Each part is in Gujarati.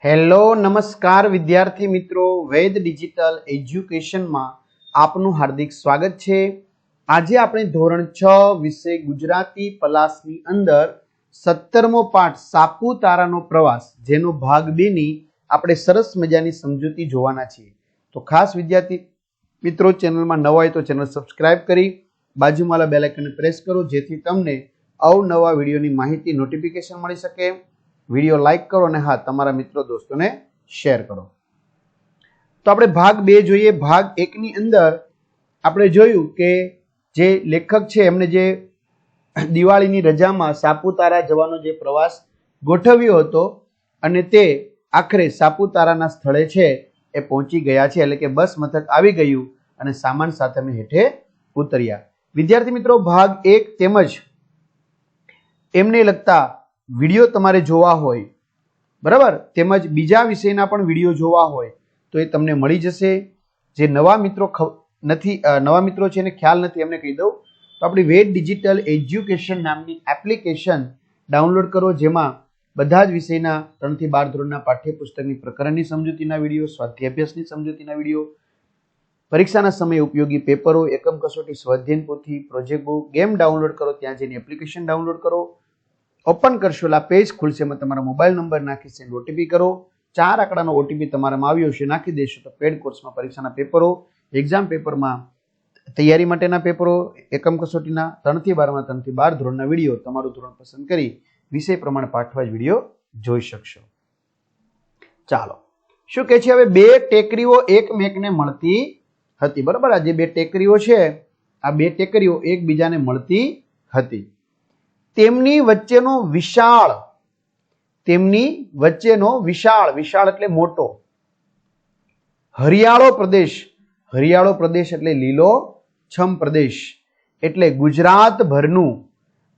હેલો નમસ્કાર વિદ્યાર્થી મિત્રો, વેદ ડિજિટલ એજ્યુકેશનમાં આપનું હાર્દિક સ્વાગત છે। આજે આપણે ધોરણ 6 વિષય ગુજરાતી પલાસની અંદર 17મો પાઠ સાપુતારાનો પ્રવાસ જેનો ભાગ 2 ની આપણે સરસ મજાની સમજૂતી જોવાના છીએ। તો ખાસ વિદ્યાર્થી મિત્રો ચેનલમાં નવા હોય તો ચેનલ સબસ્ક્રાઇબ કરી બાજુમાં બેલ આઇકનને પ્રેસ કરો જેથી તમને અવનવા વિડીયોની માહિતી નોટિફિકેશન મળી શકે। વિડીયો લાઈક કરો અને હા તમારા મિત્રો દોસ્તોને શેર કરો। તો આપણે ભાગ 2 જોઈએ। ભાગ 1 ની અંદર આપણે જોયું કે જે લેખક છે એમને જે દિવાળીની રજામાં સાપુતારા જવાનો જે પ્રવાસ ગોઠવ્યો હતો અને તે આખરે સાપુતારાના સ્થળે છે એ પહોંચી ગયા છે, એટલે કે બસ મથક આવી ગયું અને સામાન સાથે અમે હેઠે ઉતર્યા। વિદ્યાર્થી મિત્રો ભાગ 1 તેમજ એમને લગતા વિડીયો તમારે જોવા હોય બરાબર, તેમજ બીજા વિષયના પણ વિડીયો જોવા હોય તો એ તમને મળી જશે। જે નવા મિત્રો છે એને ખ્યાલ નથી એમને કહી દઉં તો આપણી વેદ ડિજિટલ એજ્યુકેશન નામની એપ્લિકેશન ડાઉનલોડ કરો, જેમાં બધા જ વિષયના 3 થી 12 ધોરણના પાઠ્યપુસ્તકની પ્રકરણની સમજૂતીના વિડીયો, સ્વાધ્યાય અભ્યાસની સમજૂતીના વિડીયો, પરીક્ષાના સમયે ઉપયોગી પેપરો, એકમ કસોટી, સ્વાધ્યાય પોથી, પ્રોજેક્ટ બુક, ગેમ ડાઉનલોડ કરો, ત્યાં જઈને એપ્લિકેશન ડાઉનલોડ કરો, ઓપન કરશો એટલે પેજ ખુલશે, એમાં તમારો મોબાઈલ નંબર નાખી સેન્ડ ઓટીપી કરો, 4 આંકડાનો ઓટીપી તમારામાં આવ્યો છે નાખી દેશો તો પેડ કોર્સમાં પરીક્ષાના પેપરો, એક્ઝામ પેપરમાં તૈયારી માટેના પેપરો, એકમ કસોટીના 3 થી 12 માં 3 થી 12 ધોરણના વિડીયો તમારું ધોરણ પસંદ કરી વિષય પ્રમાણે પાઠવાઇઝ વિડીયો જોઈ શકશો। ચાલો, શું કહે છે હવે, 2 ટેકરીઓ એકમેકને મળતી હતી બરાબર। આ જે 2 ટેકરીઓ છે આ 2 ટેકરીઓ એકબીજાને મળતી હતી। તેમની વચ્ચેનો વિશાળ એટલે મોટો હરિયાળો પ્રદેશ એટલે લીલો છમ પ્રદેશ એટલે ગુજરાતભરનું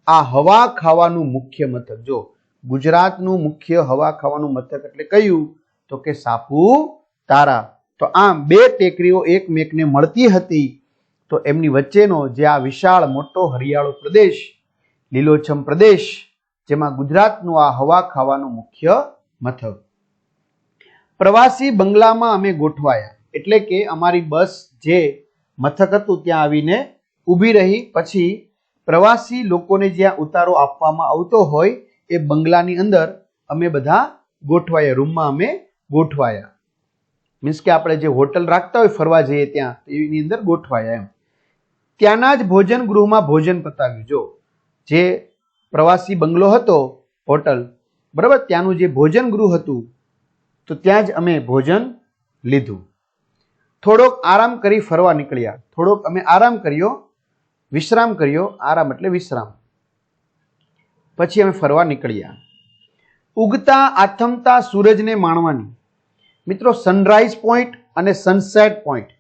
આ હવા ખાવાનું મુખ્ય મથક। જો ગુજરાતનું મુખ્ય હવા ખાવાનું મથક એટલે કયું તો કે સાપુતારા। તો આમ 2 ટેકરીઓ એકમેકને મળતી હતી તો એમની વચ્ચેનો જે આ વિશાળ મોટો હરિયાળો પ્રદેશ, લીલોછમ પ્રદેશ, જેમાં ગુજરાતનું આ હવા ખાવાનું મુખ્ય મથક। પ્રવાસી બંગલામાં અમે ગોઠવાયા, એટલે કે અમારી બસ જે મથક હતું ત્યાં આવીને ઊભી રહી, પછી પ્રવાસી લોકોને જ્યાં ઉતારો આપવામાં આવતો હોય એ બંગલાની અંદર અમે બધા ગોઠવાયા, રૂમમાં અમે ગોઠવાયા। મીન્સ કે આપણે જે હોટલ રાખતા હોય ફરવા જઈએ ત્યાં એની અંદર ગોઠવાયા એમ। ત્યાંના જ ભોજન ગૃહમાં ભોજન પતાવ્યું। જો જે પ્રવાસી બંગલો હતો હોટલ બરાબર, ત્યાંનું જે ભોજન ગૃહ હતું તો ત્યાં જ અમે ભોજન લીધું। થોડોક આરામ કરી ફરવા નીકળ્યા। થોડોક અમે આરામ કર્યો, વિશ્રામ કર્યો, આરામ એટલે વિશ્રામ, પછી અમે ફરવા નીકળ્યા। ઉગતા આથમતા સૂરજને માણવાની। મિત્રો સનરાઈઝ પોઈન્ટ અને સનસેટ પોઈન્ટ,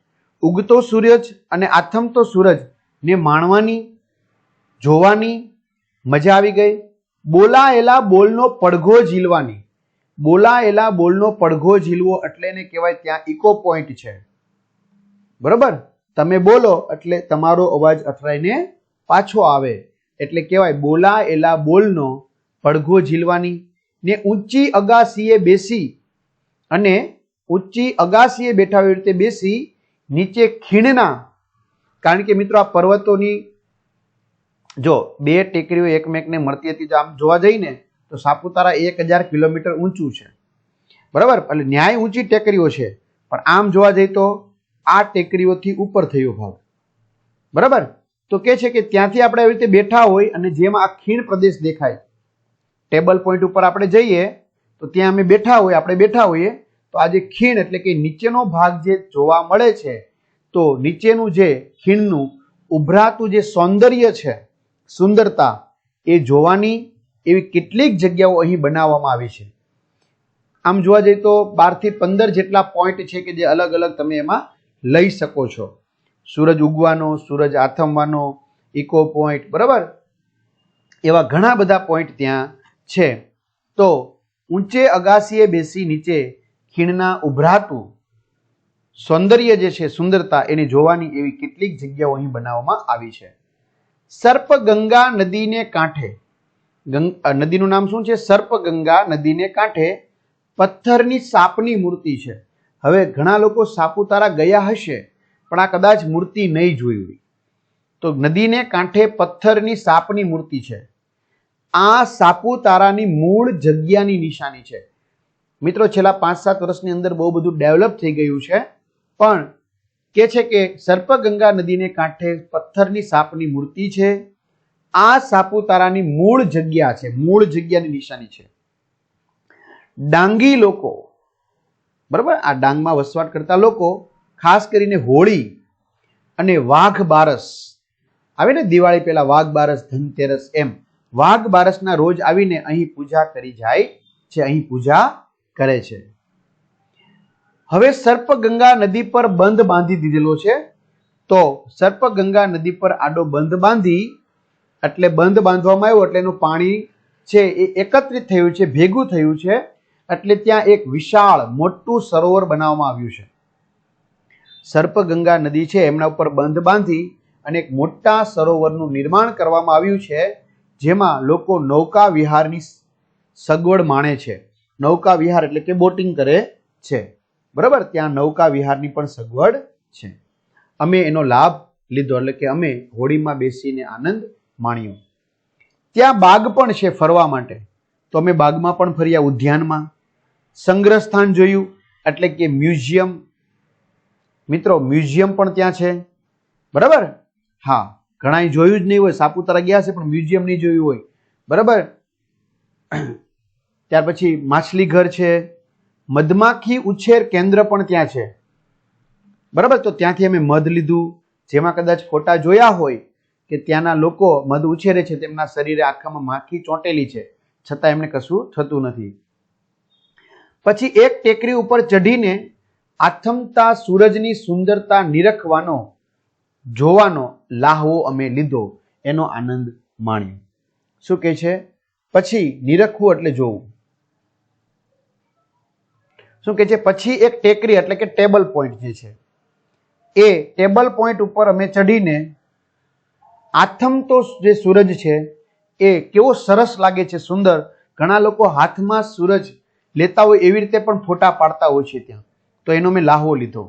ઉગતો સૂરજ અને આથમતો સૂરજ ને માણવાની, જોવાની મજા આવી ગઈ। બોલાયેલા બોલનો પડઘો ઝીલવાની। બોલાયેલા બોલનો પડઘો ઝીલવો એટલે એને કહેવાય ત્યાં ઇકો પોઈન્ટ છે બરોબર। તમે બોલો એટલે તમારો અવાજ અથડાઈને પાછો આવે એટલે કહેવાય બોલાયેલા બોલનો પડઘો ઝીલવાની। ને ઊંચી અગાસીએ બેસી, અને ઊંચી અગાસીએ બેઠા હોય રીતે બેસી નીચે ખીણના, કારણ કે મિત્રો આ પર્વતોની જો 2 ટેકરીઓ એકમેકને મળતી હતી, તો આમ જોવા જઈને તો સાપુતારા 1000 કિલોમીટર ઊંચું છે બરાબર, એટલે ન્યાય ઊંચી ટેકરીઓ છે, પણ આમ જોવા જઈએ તો આ ટેકરીઓથી ઉપર થયો ભાગ બરાબર। તો કે છે કે ત્યાંથી આપણે આવી રીતે બેઠા હોય અને જેમાં આ ખીણ પ્રદેશ દેખાય, ટેબલ પોઈન્ટ ઉપર આપણે જઈએ તો ત્યાં અમે બેઠા હોઈએ તો આ જે ખીણ એટલે કે નીચેનો ભાગ જે જોવા મળે છે, તો નીચેનું જે ખીણનું ઉભરાતું જે સૌંદર્ય છે, સુંદરતા, એ જોવાની એવી કેટલીક જગ્યાઓ અહીં બનાવવામાં આવી છે। આમ જોવા જઈએ તો 12 થી 15 જેટલા પોઈન્ટ છે કે જે અલગ અલગ તમે એમાં લઈ શકો છો। સૂરજ ઉગવાનો, સૂરજ આથમવાનો, ઇકો પોઈન્ટ બરાબર, એવા ઘણા બધા પોઈન્ટ ત્યાં છે। તો ઊંચે અગાસીએ બેસી નીચે ખીણના ઉભરાતું સૌંદર્ય જે છે, સુંદરતા, એને જોવાની એવી કેટલીક જગ્યાઓ અહીં બનાવવામાં આવી છે। સર્પગંગા નદીને કાંઠે, નદીનું નામ શું છે? સર્પગંગા નદીને કાંઠે પથ્થરની સાપની મૂર્તિ છે. હવે ઘણા લોકો સાપુતારા ગયા હશે પણ આ કદાચ મૂર્તિ નહીં જોઈ હોય. તો નદીને કાંઠે પથ્થરની સાપની મૂર્તિ છે. આ સાપુતારાની મૂળ જગ્યાની નિશાની છે. મિત્રો છેલ્લા 5-7 વર્ષની અંદર બહુ બધું ડેવલપ થઈ ગયું છે, પણ કે છે કે સર્પગંગા નદીને કાંઠે પથ્થરની સાપની મૂર્તિ છે. આ સાપુતારાની મૂળ જગ્યા છે, મૂળ જગ્યાની નિશાની છે. ડાંગી લોકો, બરાબર, આ ડાંગમાં વસવાટ કરતા લોકો ખાસ કરીને હોળી અને વાઘ બારસ આવે ને, દિવાળી પહેલા વાઘ બારસ, ધનતેરસ, એમ વાઘ બારસના રોજ આવીને અહીં પૂજા કરી જાય છે, અહીં પૂજા કરે છે. હવે સર્પગંગા નદી પર બંધ બાંધી દીધેલો છે. તો સર્પગંગા નદી પર આડો બંધ બાંધી, એટલે બંધ બાંધવામાં આવ્યો એટલે એનું પાણી છે એ એકત્રિત થયું છે, ભેગું થયું છે, એટલે ત્યાં એક વિશાળ મોટું સરોવર બનાવવામાં આવ્યું છે. સર્પગંગા નદી છે એમના ઉપર બંધ બાંધી અને એક મોટા સરોવરનું નિર્માણ કરવામાં આવ્યું છે, જેમાં લોકો નૌકા વિહારની સગવડ માણે છે. નૌકા વિહાર એટલે કે બોટિંગ કરે છે, બરાબર. ત્યાં નૌકા વિહારની પણ સગવડ છે. અમે એનો લાભ લીધો, એટલે કે અમે હોડીમાં બેસીને આનંદ માણ્યો. ત્યાં બાગ પણ છે ફરવા માટે, તો અમે બાગમાં પણ ફર્યા. ઉદ્યાનમાં સંગ્રહ સ્થાન જોયું, એટલે કે મ્યુઝિયમ. મિત્રો મ્યુઝિયમ પણ ત્યાં છે, બરાબર. હા, ઘણા જોયું જ નહીં હોય, સાપુતારા ગયા છે પણ મ્યુઝિયમ નહીં જોયું હોય, બરાબર. ત્યાર પછી માછલી ઘર છે, મધમાખી ઉછેર કેન્દ્ર પણ ત્યાં છે, બરાબર. તો ત્યાંથી અમે મધ લીધું, જેમાં કદાચ ફોટા જોયા હોય કે ત્યાંના લોકો મધ ઉછેરે છે, તેમના શરીરે આખામાં માખી ચોંટેલી છે, છતાં એમને કશું થતું નથી. પછી એક ટેકરી ઉપર ચઢીને આથમતા સૂરજની સુંદરતા નિરખવાનો, જોવાનો લાહવો અમે લીધો, એનો આનંદ માણ્યો. શું કહે છે? પછી નિરખવું એટલે જોવું. શું કહે છે? પછી એક ટેકરી એટલે કે ટેબલ પોઈન્ટ જે છે, એ ટેબલ પોઈન્ટ ઉપર અમે ચઢીને આથમતો જે સૂરજ છે એ કેવો સરસ લાગે છે, સુંદર. ઘણા લોકો હાથમાં સૂરજ લેતા હોય એવી રીતે પણ ફોટા પાડતા હોય છે ત્યાં, તો એનો મેં લાહવો લીધો.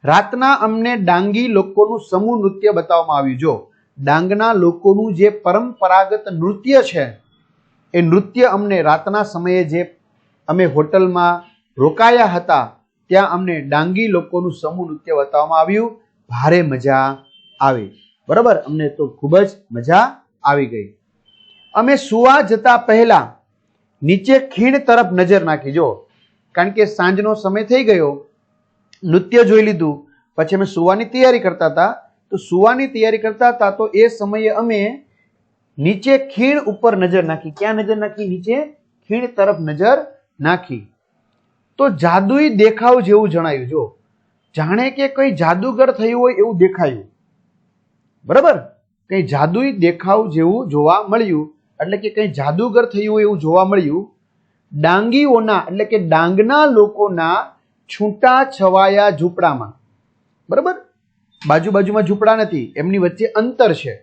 રાતના અમને ડાંગી લોકોનું સમૂહ નૃત્ય બતાવવામાં આવ્યું. જો ડાંગના લોકોનું જે પરંપરાગત નૃત્ય છે, એ નૃત્ય અમને રાતના સમયે જે અમે હોટલમાં રોકાયા હતા ત્યાં અમને ડાંગી લોકોનું સમૂહ નૃત્ય બતાવવામાં આવ્યું. ભારે મજા આવી, બરાબર. અમને તો ખૂબ જ મજા આવી ગઈ. અમે સુવા જતા પહેલા નીચે ખીણ તરફ નજર નાખી. જો કારણ કે સાંજનો સમય થઈ ગયો, નૃત્ય જોઈ લીધું, પછી અમે સુવાની તૈયારી કરતા હતા. તો સુવાની તૈયારી કરતા હતા તો એ સમયે અમે નીચે ખીણ ઉપર નજર નાખી. ક્યાં નજર નાખી? નીચે ખીણ તરફ નજર નાખી. તો જાદુઈ દેખાવ જેવું જણાયું. જો જાણે કે કઈ જાદુગર થયું હોય એવું દેખાયું, બરાબર. કઈ જાદુઈ દેખાવ જેવું જોવા મળ્યું, એટલે કે કઈ જાદુગર થયું હોય એવું જોવા મળ્યું. ડાંગીઓના એટલે કે ડાંગના લોકોના છૂટા છવાયા ઝૂંપડામાં, બરાબર. બાજુબાજુમાં ઝૂંપડા નથી, એમની વચ્ચે અંતર છે,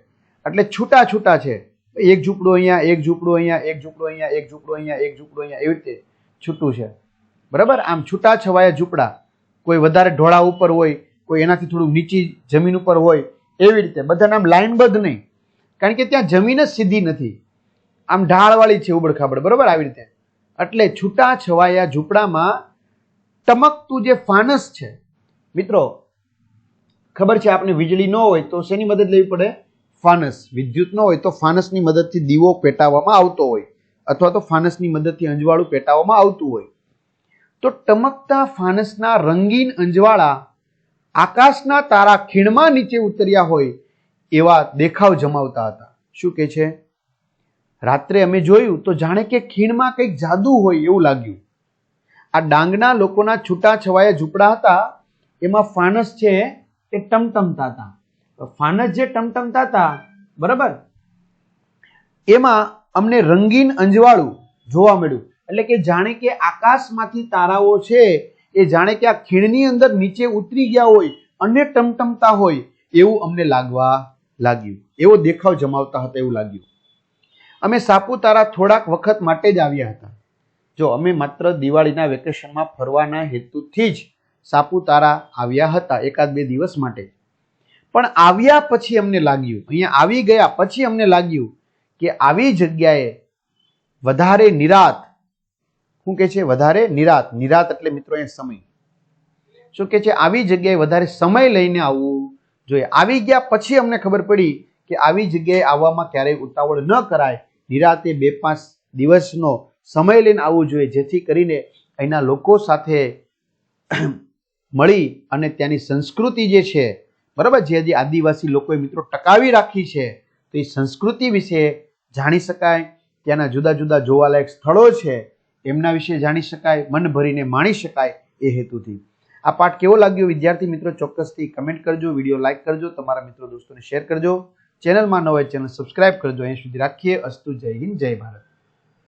એટલે છૂટા છૂટા છે. એક ઝૂંપડું અહીંયા, એક ઝૂંપડું અહીંયા, એક ઝૂંપડું અહીંયા, એક ઝૂંપડું અહીંયા, એક ઝૂંપડું અહીંયા, એવી રીતે છૂટું છે, બરાબર. આમ છૂટા છવાયા ઝૂંપડા, કોઈ વધારે ઢોળા ઉપર હોય, કોઈ એનાથી થોડું નીચી જમીન ઉપર હોય, એવી રીતે બધાના આમ લાઈનબદ્ધ નહીં, કારણ કે ત્યાં જમીન જ સીધી નથી, આમ ઢાળવાળી છે, ઉબડખાબડ, બરાબર. આવી રીતે એટલે છૂટા છવાયા ઝૂંપડામાં ટમકતું જે ફાનસ છે. મિત્રો ખબર છે આપણે વીજળી ન હોય તો શેની મદદ લેવી પડે? ફાનસ. વિદ્યુત ન હોય તો ફાનસની મદદથી દીવો પેટાવવામાં આવતો હોય, અથવા તો ફાનસની મદદથી અંજવાળું પેટાવવામાં આવતું હોય. તો ટમકતા ફાનસના રંગીન અંજવાળા આકાશના તારા ખીણમાં નીચે ઉતર્યા હોય એવા દેખાવ જમાવતા હતા. શું કે છે? રાત્રે અમે જોયું તો જાણે કે ખીણમાં કંઈક જાદુ હોય એવું લાગ્યું. આ ડાંગના લોકોના છૂટા છવાયા ઝૂંપડા હતા, એમાં ફાનસ છે એ ટમટમતા હતા. ફાનસ જે ટમટમતા હતા, બરાબર, એમાં અમને રંગીન અંજવાળું જોવા મળ્યું. એટલે કે જાણે કે આકાશમાંથી તારાઓ છે એ જાણે કે આ ખીણની અંદર નીચે ઉતરી ગયા હોય અને ટમટમતા હોય એવું અમને લાગવા લાગ્યું. એવો દેખાવ જમાવતા હતા એવું લાગ્યું. અમે સાપુતારા થોડાક વખત માટે જ આવ્યા હતા. જો અમે માત્ર દિવાળીના વેકેશનમાં ફરવાના હેતુથી જ સાપુતારા આવ્યા હતા એકાદ બે દિવસ માટે, પણ આવ્યા પછી અમને લાગ્યું, અહીંયા આવી ગયા પછી અમને લાગ્યું કે આવી જગ્યાએ વધારે નિરાત, શું કે છે વધારે નિરાત, નિરાત એટલે મિત્રો અહીંયા સમય, શું કે છે આવી જગ્યાએ વધારે સમય લઈને આવવું જોઈએ. આવી ગયા પછી અમને ખબર પડી કે આવી જગ્યાએ આવવામાં ક્યારેય ઉતાવળ ન કરાય, નિરાતે 2-5 દિવસનો સમય લઈને આવવું જોઈએ, જેથી કરીને અહીંના લોકો સાથે મળી અને ત્યાંની સંસ્કૃતિ જે છે બરાબર, જે હજી આદિવાસી લોકોએ મિત્રો ટકાવી રાખી છે, તો એ સંસ્કૃતિ વિશે જાણી શકાય, ત્યાંના જુદા જુદા જોવાલાયક સ્થળો છે એમના વિશે જાણી શકાય, મન ભરીને માણી શકાય એ હેતુથી. આ પાઠ કેવો લાગ્યો વિદ્યાર્થી મિત્રો ચોક્કસથી કમેન્ટ કરજો, વિડીયો લાઈક કરજો, તમારા મિત્રો દોસ્તોને શેર કરજો, ચેનલમાં ન હોય ચેનલ સબસ્ક્રાઇબ કરજો. અહીં સુધી રાખીએ. અસ્તુ. જય હિન્દ, જય ભારત.